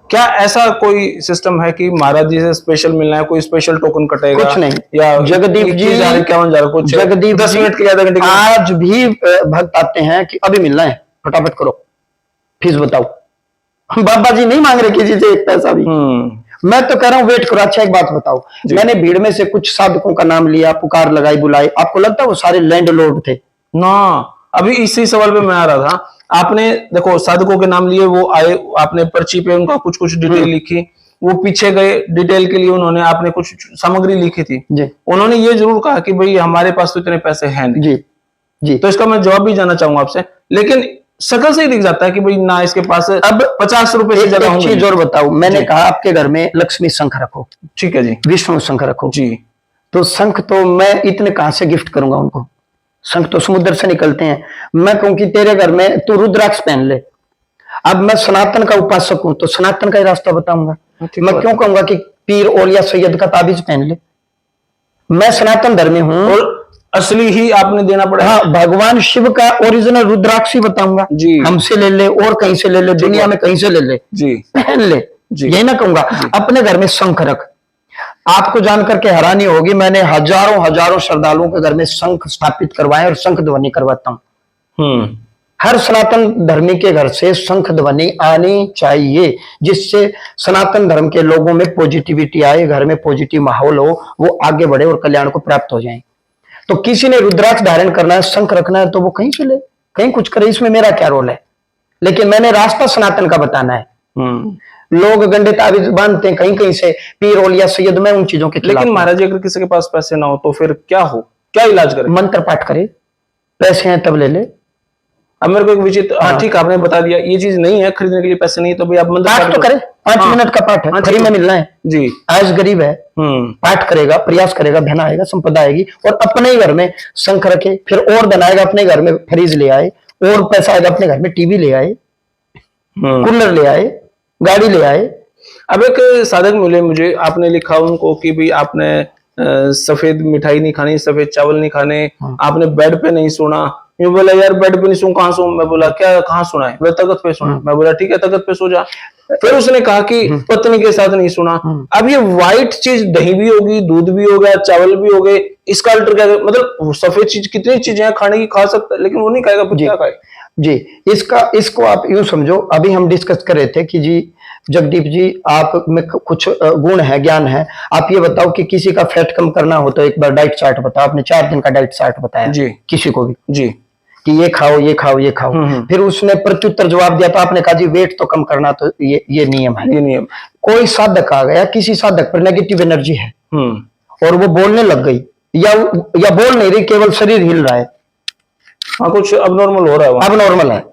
क्या ऐसा कोई सिस्टम है कि महाराज जी से स्पेशल मिलना है, कोई स्पेशल टोकन कटेगा? कुछ नहीं। या जगदीप जी, 21,000 कुछ जगदीप 10 जी, मिनट के लिए, आधा घंटे के लिए? आज भी भक्त आते हैं कि अभी मिलना है, फटाफट करो, फीस बताओ। बाबा जी नहीं मांग रहे किसी से एक पैसा भी। मैं तो कह रहा हूं वेट करो। अच्छा एक बात बताओ, मैंने भीड़ में से कुछ साधकों का नाम लिया, पुकार लगाई, बुलाई, आपको लगता है वो सारे लैंड लॉर्ड थे? ना, अभी इसी सवाल पे मैं आ रहा था। आपने देखो साधकों के नाम लिए, वो आए, आपने पर्ची पे उनका कुछ कुछ डिटेल लिखी, वो पीछे गए, डिटेल के लिए उन्होंने आपने कुछ सामग्री लिखी थी जी उन्होंने ये जरूर कहा कि भाई हमारे पास तो इतने पैसे हैं नहीं। जी जी। तो इसका मैं जवाब भी जानना चाहूंगा आपसे, लेकिन शक्ल से ही दिख जाता है कि भाई ना इसके पास अब 50 रुपए से ज्यादा एक चीज और बताओ, मैंने कहा आपके घर में लक्ष्मी शंख रखो, ठीक है जी, विष्णु शंख रखो जी, तो शंख तो मैं इतने कहां से गिफ्ट करूंगा उनको? शंख तो समुद्र से निकलते हैं। मैं कहूं कि तेरे घर में तू रुद्राक्ष पहन ले। अब मैं सनातन का उपासक हूं तो सनातन का ही रास्ता बताऊंगा। मैं क्यों कहूंगा कि पीर औलिया सैयद का ताबीज पहन ले? मैं सनातन धर्मी हूं और असली ही आपने देना पड़ेगा। हाँ, भगवान शिव का ओरिजिनल रुद्राक्ष ही बताऊंगा। जी, हमसे ले ले और कहीं से ले ले, दुनिया में कहीं से ले ले, जी, पहन ले। यही ना कहूंगा। अपने घर में शंख रख। आपको जानकर के हैरानी होगी, मैंने हजारों हजारों श्रद्धालुओं के घर में शंख स्थापित करवाए और शंख ध्वनि करवाता हूं। हर सनातन धर्मी के घर से शंख ध्वनि आनी चाहिए, जिससे सनातन धर्म के लोगों में पॉजिटिविटी आए, घर में पॉजिटिव माहौल हो, वो आगे बढ़े और कल्याण को प्राप्त हो जाए। तो किसी ने रुद्राक्ष धारण करना है, शंख रखना है, तो वो कहीं से ले, कहीं कुछ करे, इसमें मेरा क्या रोल है? लेकिन मैंने रास्ता सनातन का बताना है। लोग गंडे ताबीज बांधते हैं कहीं कहीं से, पीर औलिया सैयद, मैं उन चीजों के खिलाफ। लेकिन महाराज जी अगर किसी के पास पैसे ना हो तो फिर क्या हो, क्या इलाज करे? मंत्र पाठ करे, पैसे हैं तब ले ले। अब मेरे को एक विचित्र, हाँ ठीक आपने बता दिया, ये चीज नहीं है, खरीदने के लिए पैसे नहीं, तो भाई आप मंत्र पाठ तो करे, 5 मिनट का पाठ है, फ्री में मिलना है जी। आज गरीब है, पाठ करेगा, प्रयास करेगा, धन आएगा, संपदा आएगी, और अपने ही घर में शंख रखे, फिर और धन आएगा, अपने घर में फ्रिज ले आए, और पैसा आएगा, अपने घर में टीवी ले आए, कूलर ले आए, गाड़ी ले आए। अब एक साधक मिले मुझे, आपने लिखा उनको कि भाई आपने सफेद मिठाई नहीं खानी, सफेद चावल नहीं खाने, आपने बेड पे नहीं सोना। मैं बोला यार बेड पे नहीं सो, कहाँ सो? मैं बोला क्या, कहाँ सोना है? बोला तख्त पे सोना। मैं बोला ठीक है तख्त पे सो जा। फिर उसने कहा कि पत्नी के साथ नहीं सोना। अब ये व्हाइट चीज, दही भी होगी, दूध भी होगा, चावल भी हो गए, इसका अल्टर क्या, मतलब सफेद चीज कितनी चीजें खाने की खा सकता है, लेकिन वो नहीं खाएगा, क्या खाए जी? इसको आप यूं समझो, अभी हम डिस्कस कर रहे थे कि जी जगदीप जी आप में कुछ गुण है, ज्ञान है, आप ये बताओ कि किसी का फैट कम करना हो तो एक बार डाइट चार्ट बताओ। आपने 4 दिन का डाइट चार्ट बताया जी किसी को भी जी, कि ये खाओ ये खाओ ये खाओ। फिर उसने प्रत्युत्तर जवाब दिया तो आपने कहा जी वेट तो कम करना, तो ये नियम है, ये नियम। कोई साधक आ गया, किसी साधक पर नेगेटिव एनर्जी है और वो बोलने लग गई, या बोल नहीं रही, केवल शरीर हिल रहा है, हाँ कुछ अबनॉर्मल हो रहा है, अबनॉर्मल है।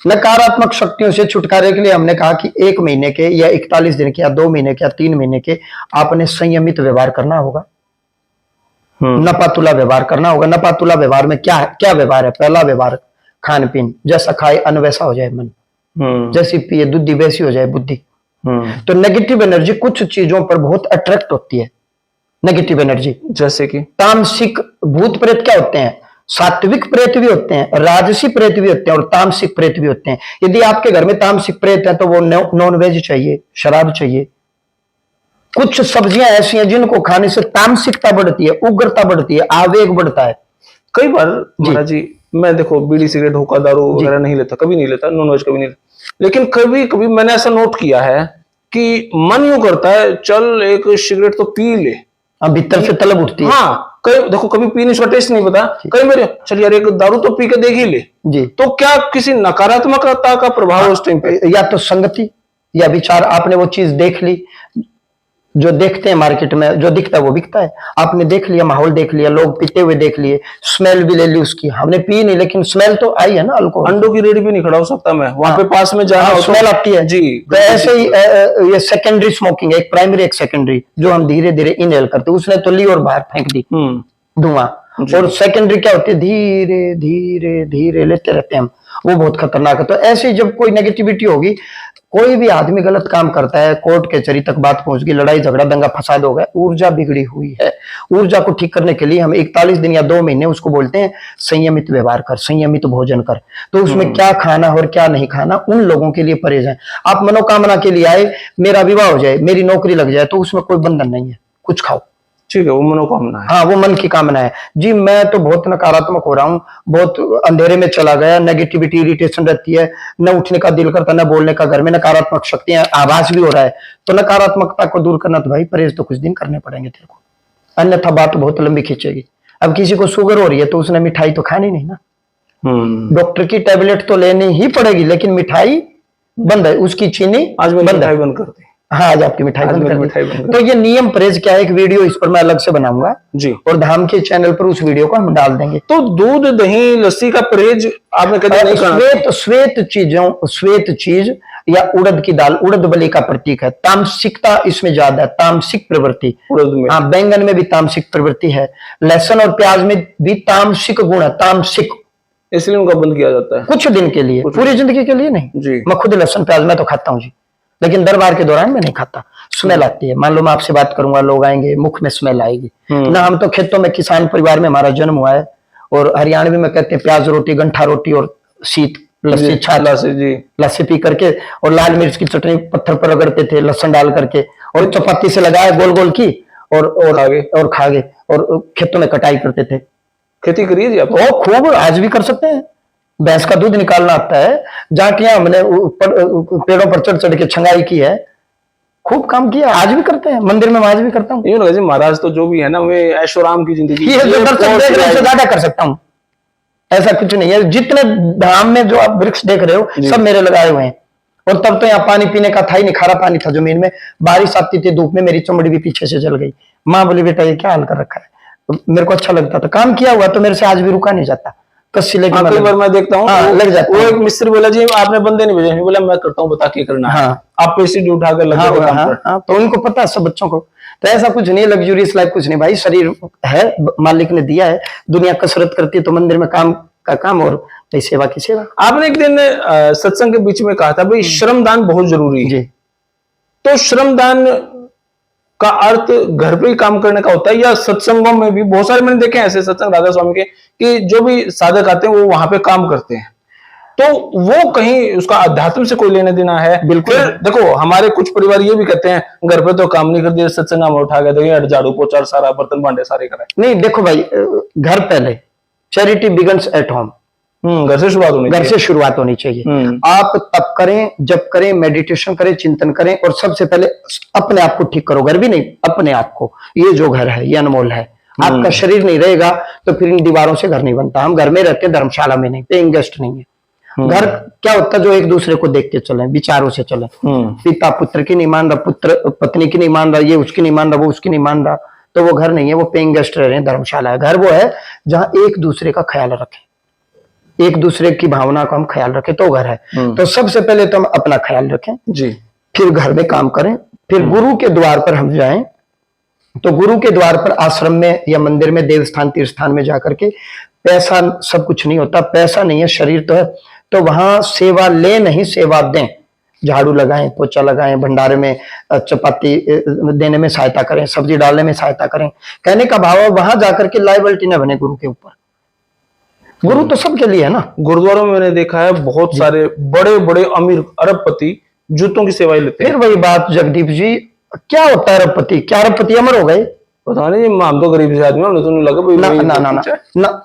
नकारात्मक शक्तियों से छुटकारे के लिए हमने कहा कि 1 महीने के या 41 दिन के या 2 महीने के या 3 महीने के आपने संयमित व्यवहार करना होगा, नपातुला व्यवहार करना होगा। नपातुला व्यवहार में क्या क्या व्यवहार है? पहला व्यवहार खान पीन, जैसा खाए अन्न वैसा हो जाए मन, जैसी पिए दूधी वैसी हो जाए बुद्धि। तो नेगेटिव एनर्जी कुछ चीजों पर बहुत अट्रैक्ट होती है। नेगेटिव एनर्जी जैसे कि तामसिक भूत प्रेत क्या होते हैं? सात्विक प्रेत भी होते हैं, राजसी प्रेत भी होते हैं और तामसिक प्रेत भी होते हैं। यदि आपके घर में तामसिक प्रेत है तो वो नॉन वेज चाहिए, शराब चाहिए। कुछ सब्जियां ऐसी हैं जिनको खाने से तामसिकता बढ़ती है, उग्रता बढ़ती है, आवेग बढ़ता है। कई बार महाराज जी मैं देखो बीड़ी सिगरेट हुक्का दारू वगैरह नहीं लेता, कभी नहीं लेता, नॉन वेज कभी नहीं लेता, लेकिन कभी कभी मैंने ऐसा नोट किया है कि मन यूं करता है चल एक सिगरेट तो पी ले, भीतर से तलब उठती है। हाँ कई देखो कभी पीने उसका टेस्ट नहीं पता, कई मेरे चल यार एक दारू तो पी के देख ही ले जी। तो क्या किसी नकारात्मकता का प्रभाव उस टाइम पे? या तो संगति या विचार, आपने वो चीज देख ली, जो देखते हैं मार्केट में जो दिखता है वो बिकता है, आपने देख लिया, माहौल देख लिया, लोग पीते हुए देख लिए, स्मेल भी ले ली उसकी, हमने पी नहीं लेकिन स्मेल तो आई है ना। अल्कोहल अंडों की रेडी पे नहीं खड़ा हो सकता मैं, वहां पे पास में जा स्मेल आती है जी। तो ऐसे ही ये सेकेंडरी स्मोकिंग है, एक प्राइमरी एक सेकेंडरी, जो हम धीरे धीरे इनहेल करते हैं। उसने तो ली और बाहर फेंक दी धुआं, और सेकेंडरी क्या होती है? धीरे धीरे धीरे लेते रहते हैं हम, वो बहुत खतरनाक है। तो ऐसे ही जब कोई नेगेटिविटी होगी, कोई भी आदमी गलत काम करता है, कोर्ट कचहरी तक बात पहुंच गई, लड़ाई झगड़ा दंगा फसाद हो गया, ऊर्जा बिगड़ी हुई है। ऊर्जा को ठीक करने के लिए हम 41 दिन या 2 महीने उसको बोलते हैं संयमित व्यवहार कर, संयमित भोजन कर। तो उसमें क्या खाना और क्या नहीं खाना, उन लोगों के लिए परहेज है। आप मनोकामना के लिए आए, मेरा विवाह हो जाए, मेरी नौकरी लग जाए, तो उसमें कोई बंधन नहीं है, कुछ खाओ, ठीक है, वो मनोकामना है। हाँ, वो मन की कामना है जी। मैं तो बहुत नकारात्मक हो रहा हूँ, बहुत अंधेरे में चला गया, नेगेटिविटी इरिटेशन रहती है, न उठने का दिल करता, न बोलने का, घर में नकारात्मक शक्तियां, आभास भी हो रहा है। तो नकारात्मकता को दूर करना तो भाई परहेज तो कुछ दिन करने पड़ेंगे तेरे को, अन्यथा बात बहुत लंबी खींचेगी। अब किसी को शुगर हो रही है तो उसने मिठाई तो खानी नहीं ना, डॉक्टर की टेबलेट तो लेनी ही पड़ेगी, लेकिन मिठाई बंद है, उसकी चीनी आज मैं मिठाई बंद कर दी। हाँ, आज आपकी मिठाई बंद कर मिठाई दी। तो ये नियम परहेज क्या है, एक वीडियो इस पर मैं अलग से बनाऊंगा जी, और धाम के चैनल पर उस वीडियो को हम डाल देंगे। तो दूध दही लस्सी का परहेज आपने कभी नहीं कहा? श्वेत चीज या उड़द की दाल, उड़द बलि का प्रतीक है, तामसिकता इसमें ज्यादा है, तामसिक प्रवृत्ति। उड़द में, हाँ, बैंगन में भी तामसिक प्रवृत्ति है, लहसुन और प्याज में भी तामसिक गुण है, तामसिक, इसलिए उनका बंद किया जाता है कुछ दिन के लिए, पूरी जिंदगी के लिए नहीं जी। मैं खुद लहसुन प्याज मैं तो खाता हूँ जी, लेकिन दरबार के दौरान मैं नहीं खाता, स्मेल आती है। मान लो मैं आपसे बात करूंगा, लोग आएंगे, मुख में स्मेल आएगी ना। हम तो खेतों में किसान परिवार में हमारा जन्म हुआ है, और हरियाणवी में कहते हैं प्याज रोटी, गंठा रोटी और शीत लस्सी, छाछ जी, लस्सी पी करके, और लाल मिर्च की चटनी पत्थर पर रगड़ते थे, लहसुन डाल करके, और चपाती से लगाया गोल गोल की, और खा गए, और खेतों में कटाई करते थे। खेती करिए जी आप? ओ खूब, आज भी कर सकते हैं। भैंस का दूध निकालना आता है, जाटियां हमने पेड़ों पर चढ़ चढ़ के छंगाई की है, खूब काम किया, आज भी करते हैं, मंदिर में आज भी करता हूँ। जी महाराज तो जो भी है ना, वे ऐशोराम की जिंदगी ज्यादा कर सकता हूँ, ऐसा कुछ नहीं है। जितने धाम में जो आप वृक्ष देख रहे हो सब मेरे लगाए हुए हैं, और तब तो यहाँ पानी पीने का था ही नहीं, खारा पानी था जमीन में, बारिश आती थी, धूप में मेरी चमड़ी भी पीछे से जल गई। माँ बोली बेटा ये क्या हाल कर रखा है, मेरे को अच्छा लगता था, काम किया हुआ तो मेरे से आज भी रुका नहीं जाता, कस्सी लेके कई बार मैं देखता हूँ लग जाता। वो एक मिस्त्री बोला जी आपने बंदे नहीं भेजे, बोला मैं करता हूँ, बता के करना। हाँ, आप पैसे उठाकर लगे हुए काम पर। हाँ, तो उनको पता है सब बच्चों को, तो ऐसा कुछ नहीं, लग्जूरियस लाइफ कुछ नहीं भाई, शरीर है मालिक ने दिया है, दुनिया कसरत करती है तो मंदिर में काम का काम और सेवा की सेवा। आपने एक दिन सत्संग के बीच में कहा था भाई श्रमदान बहुत जरूरी है, तो श्रमदान का अर्थ घर पे ही काम करने का होता है या सत्संगों में भी? बहुत सारे मैंने देखे हैं ऐसे सत्संग राधा स्वामी के कि जो भी साधक आते हैं वो वहां पे काम करते हैं, तो वो कहीं उसका अध्यात्म से कोई लेने देना है? बिल्कुल। देखो हमारे कुछ परिवार ये भी कहते हैं घर पे तो काम नहीं कर दिया, सत्संग में उठा गए, झाड़ू पोछा सारा बर्तन भांडे सारे कराए। नहीं देखो भाई, घर पहले, चैरिटी बिगन्स एट होम, घर से शुरुआत होनी चाहिए। घर से शुरुआत होनी चाहिए। आप तप करें, जप करें, मेडिटेशन करें, चिंतन करें, और सबसे पहले अपने आप को ठीक करो, घर भी नहीं, अपने आप को। ये जो घर है ये अनमोल है, आपका शरीर नहीं रहेगा तो फिर इन दीवारों से घर नहीं बनता। हम घर में रहते हैं, धर्मशाला में नहीं, पेइंग गेस्ट नहीं है। घर क्या होता है, जो एक दूसरे को देख के चले, विचारों से चले। पिता पुत्र की नहीं मान रहा, पुत्र पत्नी की नहीं मान रहा, ये उसकी नहीं मान रहा, वो उसकी नहीं मान रहा, तो वो घर नहीं है, वो पेइंग गेस्ट रह रहे हैं, धर्मशाला है। घर वो है जहां एक दूसरे का ख्याल रखें, एक दूसरे की भावना का हम ख्याल रखें, तो घर है। तो सबसे पहले तो हम अपना ख्याल रखें जी, फिर घर में काम करें, फिर गुरु के द्वार पर हम जाएं। तो गुरु के द्वार पर आश्रम में या मंदिर में, देवस्थान तीर्थ स्थान में जाकर के, पैसा सब कुछ नहीं होता, पैसा नहीं है, शरीर तो है, तो वहां सेवा ले नहीं, सेवा दें। झाड़ू लगाएं, पोछा लगाएं, भंडारे में चपाती देने में सहायता करें, सब्जी डालने में सहायता करें। कहने का भाव है वहां जाकर के लायबिलिटी न बने गुरु के ऊपर। गुरु तो सबके लिए है ना। गुरुद्वारों में मैंने देखा है बहुत सारे बड़े बड़े अमीर अरबपति जूतों की सेवाएं लेते हैं। फिर वही बात जगदीप जी, क्या होता है अरबपति? क्या अरबपति अमर हो गए? पता नहीं, हम तो गरीब से आदमी, हमने तो नहीं लगा ना।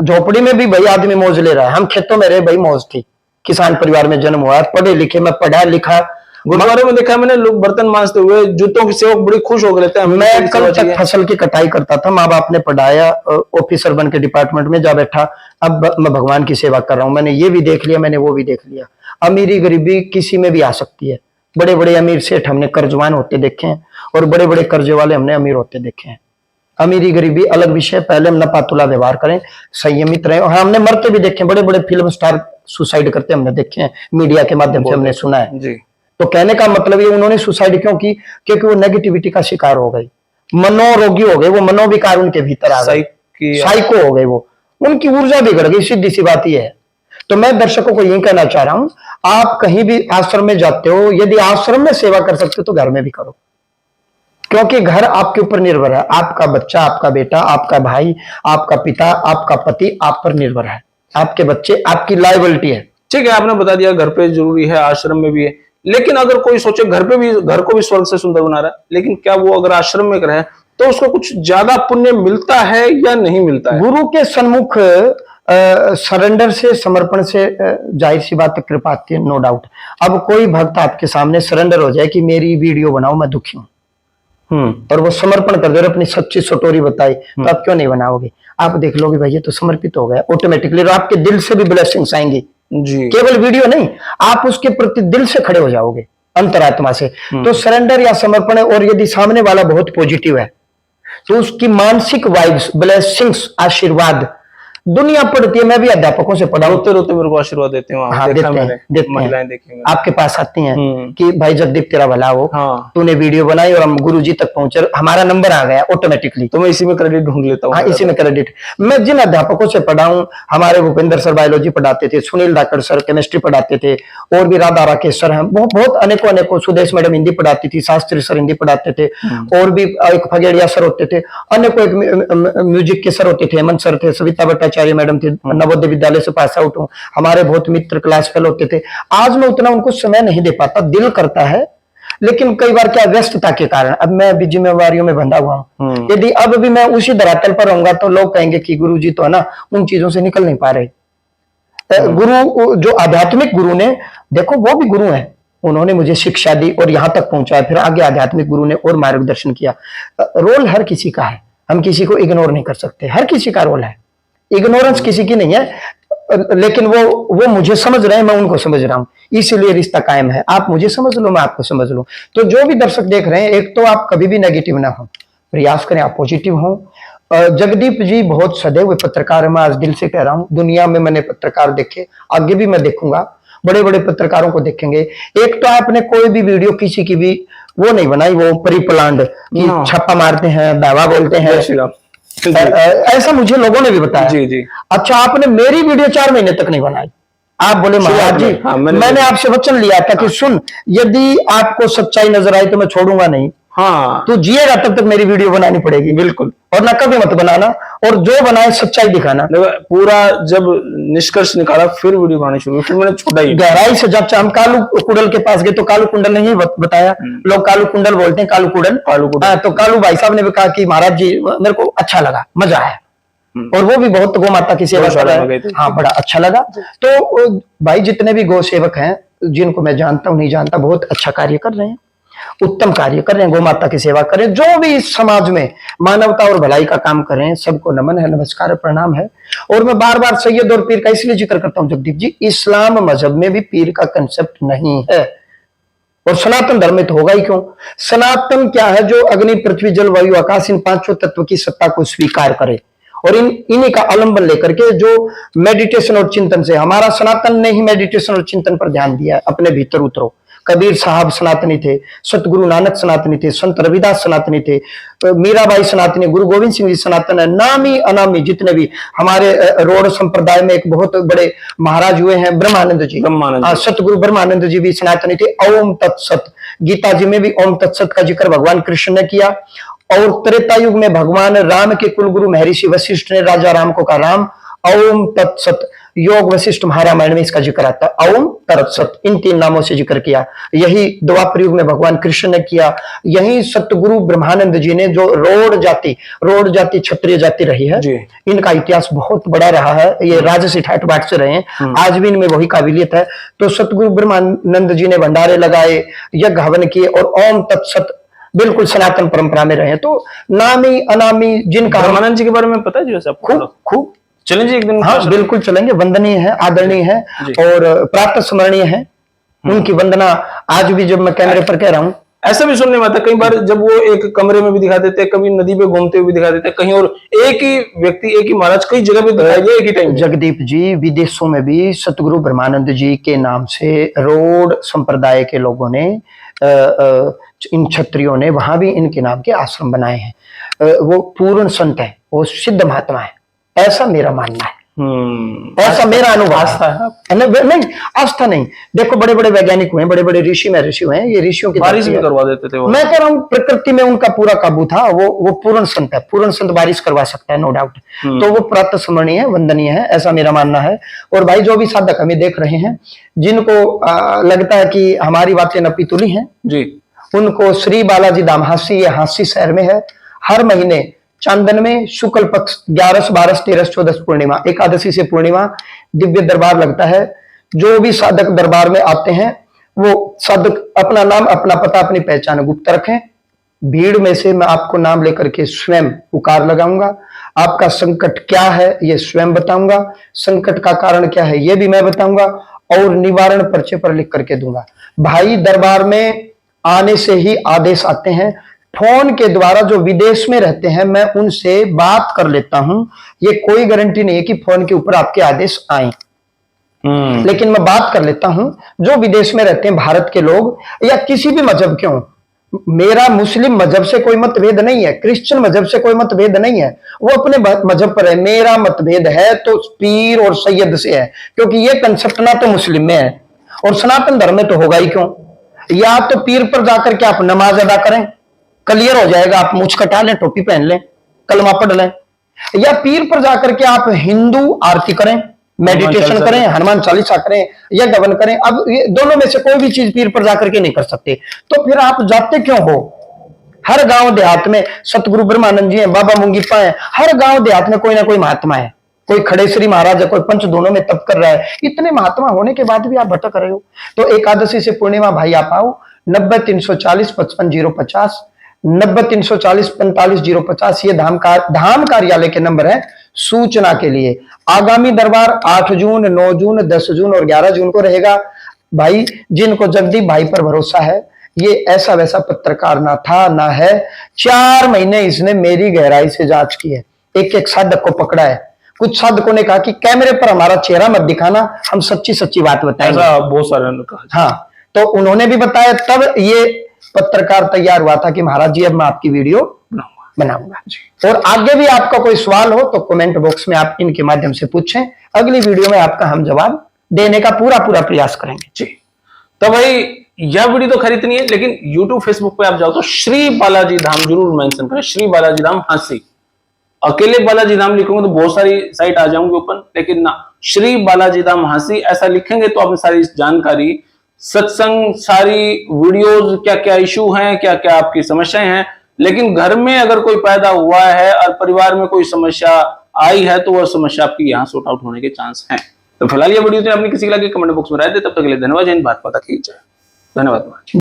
झोपड़ी में भी भाई आदमी मौज ले रहा है, हम खेतों में रहे भाई, मौज थी, किसान परिवार में जन्म हुआ है, पढ़े लिखे, मैं पढ़ा लिखा। गुरुद्वारे में देखा मैंने लोग बर्तन मांजते हुए जूतों की सेवा बड़ी खुश हो गए थे। मैं कल तक फसल की कटाई करता था, माँ बाप ने पढ़ाया, ऑफिसर बन के डिपार्टमेंट में जा बैठा, अब मैं भगवान की सेवा कर रहा हूँ। मैंने ये भी देख लिया, मैंने वो भी देख लिया। अमीरी गरीबी किसी में भी आ सकती है। बड़े बड़े अमीर सेठ हमने कर्जवान होते देखे हैं, और बड़े बड़े कर्जे वाले हमने अमीर होते देखे हैं। अमीरी गरीबी अलग विषय, पहले हम नपातुला व्यवहार करें, संयमित रहे। हाँ, हमने मरते भी देखे, बड़े बड़े फिल्म स्टार सुसाइड करते हमने देखे हैं, मीडिया के माध्यम से हमने सुना है जी। तो कहने का मतलब ये, उन्होंने सुसाइड क्यों की? क्योंकि वो नेगेटिविटी का शिकार हो गई, मनोरोगी हो गए, वो मनोविकार उनके भीतर आ गए, साइको हो गए, वो उनकी ऊर्जा बिगड़ गई, सीधी सी बात ये है। तो मैं दर्शकों को यही कहना चाह रहा हूं, आप कहीं भी आश्रम में जाते हो, यदि आश्रम में सेवा कर सकते हो तो घर में भी करो, क्योंकि घर आपके ऊपर निर्भर है। आपका बच्चा, आपका बेटा, आपका भाई, आपका पिता, आपका पति आप पर निर्भर है। आपके बच्चे आपकी लायबिलिटी है। ठीक है, आपने बता दिया घर पे जरूरी है, आश्रम में भी है। लेकिन अगर कोई सोचे घर पे भी, घर को भी स्वर्ग से सुंदर बना रहा है, लेकिन क्या वो अगर आश्रम में रहे तो उसको कुछ ज्यादा पुण्य मिलता है या नहीं मिलता है? गुरु के सन्मुख सरेंडर से, समर्पण से जाहिर सी बात कृपा आती है, नो डाउट। अब कोई भक्त आपके सामने सरेंडर हो जाए कि मेरी वीडियो बनाओ, मैं दुखी हूं, और वो समर्पण कर दे और अपनी सच्ची स्टोरी बताई, तो आप क्यों नहीं बनाओगे? आप देख लोगे भाई ये तो समर्पित हो गया ऑटोमेटिकली, और आपके दिल से भी ब्लेसिंग्स आएंगी जी। केवल वीडियो नहीं, आप उसके प्रति दिल से खड़े हो जाओगे, अंतरात्मा से। तो सरेंडर या समर्पण है, और यदि सामने वाला बहुत पॉजिटिव है तो उसकी मानसिक वाइब्स, ब्लेसिंग्स, आशीर्वाद दुनिया पढ़ती है। मैं भी अध्यापकों से पढ़ा, रोते रोते मेरे को आशीर्वाद देते हैं। हाँ, देखा देते मैंने, हैं, महिलाएं देखी मैंने। आपके पास आती हैं कि भाई जगदीप तेरा भला हो, हाँ। तूने वीडियो बनाई और हम गुरुजी तक पहुंचे, हमारा नंबर आ गया ऑटोमेटिकली, तो मैं इसी में क्रेडिट ढूंढ लेता हूँ। हाँ, इसी में क्रेडिट। मैं जिन अध्यापकों से पढ़ा हूँ, हमारे भूपेंद्र सर बायोलॉजी पढ़ाते थे, सुनील धाकड़ सर केमिस्ट्री पढ़ाते थे, और भी राधा राकेश सर हैं, बहुत अनेकों अनेकों, सुदेश मैडम हिंदी पढ़ाती थी, शास्त्री सर हिंदी पढ़ाते थे, और भी एक फगेड़िया सर होते थे, अनेकों एक म्यूजिक के सर होते थे, हेमंत सर थे, सविता भट्टाचार्य मैडम थे, नवोदय विद्यालय से पास आउट हूँ, हमारे बहुत मित्र क्लास फेल होते थे। आज मैं उतना उनको समय नहीं दे पाता, दिल करता है, लेकिन कई बार क्या व्यस्तता के कारण अब मैं भी जिम्मेवारियों में बंधा हुआ हूँ। यदि अब भी मैं उसी धरातल पर रहूंगा तो लोग कहेंगे कि गुरुजी तो है ना उन चीजों से निकल नहीं पा रहे। गुरु जो आध्यात्मिक गुरु ने, देखो वो भी गुरु हैं, उन्होंने मुझे शिक्षा दी और यहां तक पहुंचाया, फिर आगे आध्यात्मिक गुरु ने और मार्गदर्शन किया। रोल हर किसी का है, हम किसी को इग्नोर नहीं कर सकते, हर किसी का रोल है, इग्नोरेंस किसी की नहीं है। लेकिन वो मुझे समझ रहे हैं, मैं उनको समझ रहा हूं, इसीलिए रिश्ता कायम है। आप मुझे समझ लो, मैं आपको समझ लूं। तो जो भी दर्शक देख रहे हैं, एक तो आप कभी भी नेगेटिव ना हो, प्रयास करें आप पॉजिटिव हो। जगदीप जी बहुत सदैव हुए पत्रकार है, मैं आज दिल से कह रहा हूं, दुनिया में मैंने पत्रकार देखे, आगे भी मैं देखूंगा, बड़े बड़े पत्रकारों को देखेंगे। एक तो आपने कोई भी वीडियो किसी की भी वो नहीं बनाई, वो परिप्लांड छापा मारते हैं, दावा बोलते हैं, ऐसा मुझे लोगों ने भी बताया। जी जी। अच्छा, आपने मेरी वीडियो 4 महीने तक नहीं बनाई, आप बोले महाराज जी हाँ, मैंने आपसे वचन लिया था कि सुन, यदि आपको सच्चाई नजर आई तो मैं छोड़ूंगा नहीं, हाँ, तो जिएगा तब तक मेरी वीडियो बनानी पड़ेगी। बिल्कुल, और ना कभी मत बनाना, और जो बनाए सच्चाई दिखाना। पूरा जब निष्कर्ष निकाला फिर वीडियो बनानी शुरू, फिर मैंने छोड़ा ही। गहराई से जब हम कालू कुंडल के पास गए तो कालू कुंडल ने ही बताया, लोग कालू कुंडल बोलते हैं, कालू कुंडल। तो कालू भाई साहब ने भी कहा कि महाराज जी मेरे को अच्छा लगा, मजा आया, और वो भी बहुत गौ माता की सेवा कर रहे हैं। हाँ, बड़ा अच्छा लगा। तो भाई जितने भी गौ सेवक हैं, जिनको मैं जानता हूँ नहीं जानता, बहुत अच्छा कार्य कर रहे हैं, उत्तम कार्य कर रहे हैं, गौ माता की सेवा करें, जो भी इस समाज में मानवता और भलाई का काम कर रहे हैं, सबको नमन है, नमस्कार, प्रणाम है। और मैं बार बार सैयद और पीर का इसलिए जिक्र करता हूं जगदीप जी, इस्लाम मजहब में भी पीर का कंसेप्ट नहीं है, और सनातन धर्म में तो होगा ही क्यों। सनातन क्या है? जो अग्नि, पृथ्वी, जल, वायु, आकाश, इन पांचों तत्व की सत्ता को स्वीकार करे, और इन्हीं का अवलंबन लेकर के जो मेडिटेशन और चिंतन से, हमारा सनातन ने ही मेडिटेशन और चिंतन पर ध्यान दिया है, अपने भीतर उतरो। कबीर साहब सनातनी थे, सतगुरु नानक सनातनी थे, संत रविदास सनातनी थे, मीराबाई सनातनी, गुरु गोविंद सिंह जी सनातन है, नामी अनामी जितने भी हमारे रोड संप्रदाय में एक बहुत बड़े महाराज हुए हैं, ब्रह्मानंद जी, सतगुरु ब्रह्मानंद जी भी सनातनी थे। ओम तत्सत, गीता जी में भी ओम तत्सत का जिक्र भगवान कृष्ण ने किया। और त्रेता युग में भगवान राम के कुलगुरु महर्षि वशिष्ठ ने राजा राम को कहा राम ओम तत्सत, योग वशिष्ठ महारामायण में इसका जिक्र आता है, ओम तत्सत, इन 3 नामों से जिक्र किया। यही द्वापर युग में भगवान कृष्ण ने किया। यही सतगुरु ब्रह्मानंद जी ने, जो रोड जाति क्षत्रिय जाति रही है, इनका इतिहास बहुत बड़ा रहा है, ये राजसी ठाट बाट से रहे हैं, आज भी इनमें वही काबिलियत है। तो सतगुरु ब्रह्मानंद जी ने भंडारे लगाए, यज्ञ हवन किए, और ओम तत्सत बिल्कुल सनातन परंपरा में रहे। तो नामी अनामी जिनका, ब्रह्मानंद जी के बारे में पता है जी वैसे आपको? खूब चलेंगे एक दिन? हाँ, बिल्कुल चलेंगे। वंदनीय है, आदरणीय है, और प्रातः स्मरणीय है, उनकी वंदना आज भी जब मैं कैमरे पर कह रहा हूँ। ऐसा भी सुनने में आता है कई बार, जब वो एक कमरे में भी दिखा देते हैं, कभी नदी पे घूमते हुए दिखा देते हैं, कहीं और एक ही व्यक्ति, एक ही महाराज कई जगह पे दिखाई दिया एक ही टाइम। जगदीप जी, विदेशों में भी सतगुरु ब्रह्मानंद जी के नाम से रोड संप्रदाय के लोगों ने, इन क्षत्रियों ने वहां भी इनके नाम के आश्रम बनाए हैं। वो पूर्ण संत है, वो सिद्ध महात्मा है, ऐसा मेरा मानना है। ऐसा मेरा अनुभव आस्था है। नहीं, आस्था नहीं। देखो बड़े बड़े वैज्ञानिक हुए, बड़े बड़े ऋषि में ऋषि हुए, ये ऋषियों की बारिश भी करवा देते थे वो। मैं कह रहा हूँ प्रकृति में उनका पूरा काबू था। वो पूर्ण संत है, पूर्ण संत बारिश करवा सकता है, नो डाउट। तो वो प्रातस्मरणीय है, वंदनीय है, ऐसा मेरा मानना है। और भाई जो भी साधक हमें देख रहे हैं, जिनको लगता है कि हमारी बातें नपी तुली हैं जी, उनको श्री बालाजी धाम हांसी, ये हांसी शहर में है, हर महीने चांदन में शुक्ल पक्ष 11, 12, 13, 14 पूर्णिमा, एकादशी से पूर्णिमा दिव्य दरबार लगता है। जो भी साधक दरबार में आते हैं वो साधक अपना नाम, अपना पता, अपनी पहचान गुप्त रखें। भीड़ में से मैं आपको नाम लेकर के स्वयं पुकार लगाऊंगा। आपका संकट क्या है ये स्वयं बताऊंगा, संकट का कारण क्या है ये भी मैं बताऊंगा, और निवारण पर्चे पर लिख करके दूंगा। भाई दरबार में आने से ही आदेश आते हैं, फोन के द्वारा जो विदेश में रहते हैं मैं उनसे बात कर लेता हूं। ये कोई गारंटी नहीं है कि फोन के ऊपर आपके आदेश आए, लेकिन मैं बात कर लेता हूं। जो विदेश में रहते हैं भारत के लोग या किसी भी मजहब के हों, मेरा मुस्लिम मजहब से कोई मतभेद नहीं है, क्रिश्चियन मजहब से कोई मतभेद नहीं है, वो अपने मजहब पर है। मेरा मतभेद है तो पीर और सैयद से है, क्योंकि ये कंसेप्ट ना तो मुस्लिम में है और सनातन धर्म में तो होगा ही क्यों। या तो पीर पर जाकर के आप नमाज अदा करें, क्लियर हो जाएगा, आप मुछ कटा लें, टोपी पहन लें, कलमा पढ़ लें, या पीर पर जाकर के आप हिंदू आरती करें, मेडिटेशन करें, हनुमान चालीसा करें या गवन करें। अब ये दोनों में से कोई भी चीज पीर पर जाकर के नहीं कर सकते, तो फिर आप जाते क्यों हो। हर गांव देहात में सतगुरु ब्रह्मानंद जी हैं, बाबा मुंगीपा हैं, हर गांव देहात में कोई ना कोई महात्मा है, कोई खड़ेश्वरी महाराज है, कोई पंच दोनों में तप कर रहा है। इतने महात्मा होने के बाद भी आप भटक रहे हो। तो एकादशी से पूर्णिमा भाई आप आओ, 90-340 55-050, 90-340 45-050 ये धाम कार्यालय के नंबर है सूचना के लिए। आगामी दरबार 8 जून, 9 जून, 10 जून और 11 जून को रहेगा। भाई जिनको जगदीप भाई पर भरोसा है, ये ऐसा वैसा पत्रकार ना था ना है। 4 महीने इसने मेरी गहराई से जांच की है, एक एक साधक को पकड़ा है। कुछ साधकों ने कहा कि कैमरे पर हमारा चेहरा मत दिखाना, हम सच्ची सच्ची बात बताएंगे, ऐसा बहुत सारे ने कहा। हाँ, तो उन्होंने भी बताया, तब ये पत्रकार तैयार हुआ था कि महाराज जी अब मैं आपकी वीडियो बनाऊंगा। और आगे भी आपका कोई सवाल हो तो कमेंट बॉक्स में आप इनके माध्यम से पूछें, अगली वीडियो में आपका हम जवाब देने का पूरा प्रयास करेंगे जी। तो भाई यह वीडियो तो खरीदनी है, लेकिन YouTube फेसबुक पे आप जाओ तो श्री बालाजी धाम जरूर मेंशन करें, श्री बालाजी धाम हांसी। अकेले बालाजी धाम लिखोगे तो बहुत सारी साइट आ जाऊंगी ओपन, लेकिन ना, श्री बालाजी धाम हांसी ऐसा लिखेंगे तो आपने सारी जानकारी, सत्संग, सारी वीडियोस, क्या क्या इशू हैं, क्या क्या आपकी समस्याएं हैं। लेकिन घर में अगर कोई पैदा हुआ है और परिवार में कोई समस्या आई है तो वह समस्या आपकी यहाँ सॉर्ट आउट होने के चांस हैं। तो फिलहाल ये वीडियो अपनी किसी के लगे कमेंट बॉक्स में राय दे। तब तक के लिए धन्यवाद। जय हिंद, भारत माता की जय। धन्यवाद।